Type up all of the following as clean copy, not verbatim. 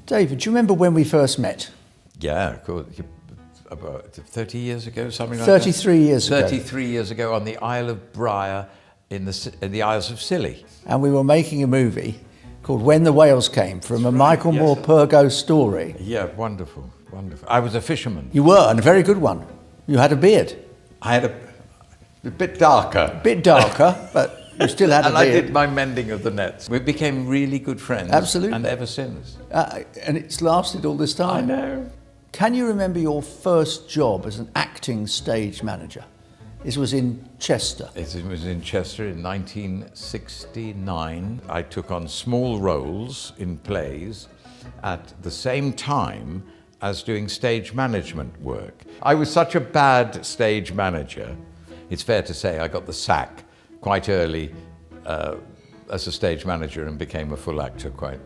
David, do you remember when we first met? Yeah, of course. About 30 years ago, something like that. 33 years ago. 33 years ago on the Isle of Briar in the Isles of Scilly. And we were making a movie called When the Whales Came, from a Michael Moore Purgo story. Yeah, wonderful, wonderful. I was a fisherman. You were, and a very good one. You had a beard. I had a bit darker. A bit darker, but you still had a beard. And I did my mending of the nets. We became really good friends. Absolutely. And ever since. And it's lasted all this time. I know. Can you remember your first job as an acting stage manager? This was in Chester. It was in Chester in 1969. I took on small roles in plays at the same time as doing stage management work. I was such a bad stage manager, it's fair to say I got the sack quite early as a stage manager and became a full actor quite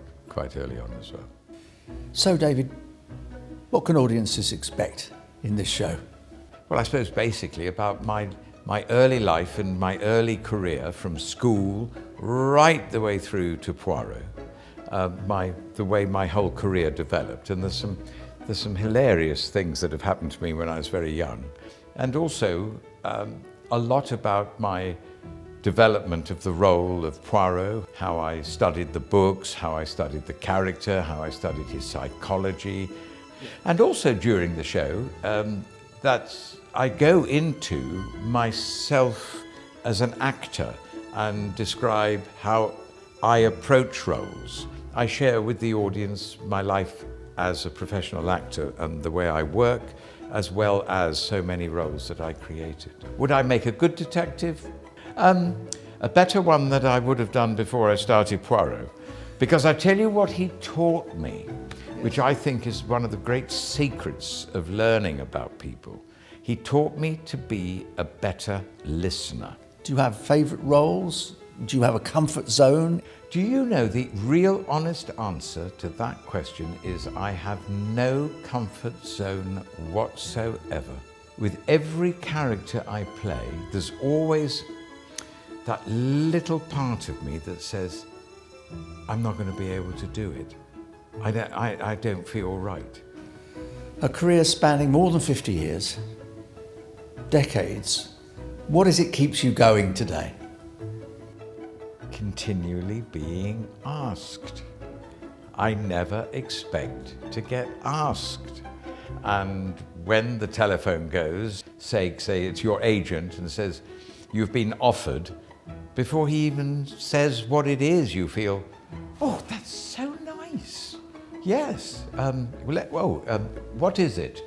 early on as well. So, David, what can audiences expect in this show? Well, I suppose basically about my early life and my early career from school right the way through to Poirot, the way my whole career developed. And there's some hilarious things that have happened to me when I was very young. And also a lot about my development of the role of Poirot, how I studied the books, how I studied the character, how I studied his psychology. And also during the show, that I go into myself as an actor and describe how I approach roles. I share with the audience my life as a professional actor and the way I work, as well as so many roles that I created. Would I make a good detective? A better one than I would have done before I started Poirot. Because I tell you what he taught me, which I think is one of the great secrets of learning about people. He taught me to be a better listener. Do you have favourite roles? Do you have a comfort zone? Do you know the real honest answer to that question is I have no comfort zone whatsoever. With every character I play, there's always that little part of me that says, I'm not going to be able to do it. I don't feel right. A career spanning more than 50 years, decades. What is it keeps you going today? Continually being asked. I never expect to get asked. And when the telephone goes, say it's your agent and says, you've been offered, before he even says what it is, you feel, oh, that's so nice. Yes. What is it?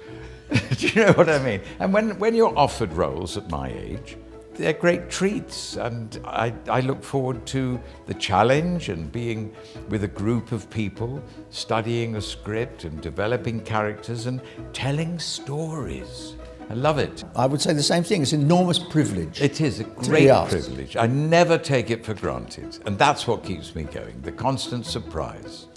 Do you know what I mean? And when you're offered roles at my age, they're great treats, and I look forward to the challenge and being with a group of people, studying a script and developing characters and telling stories. I love it. I would say the same thing. It's an enormous privilege. It is a great privilege. I never take it for granted, and that's what keeps me going, the constant surprise.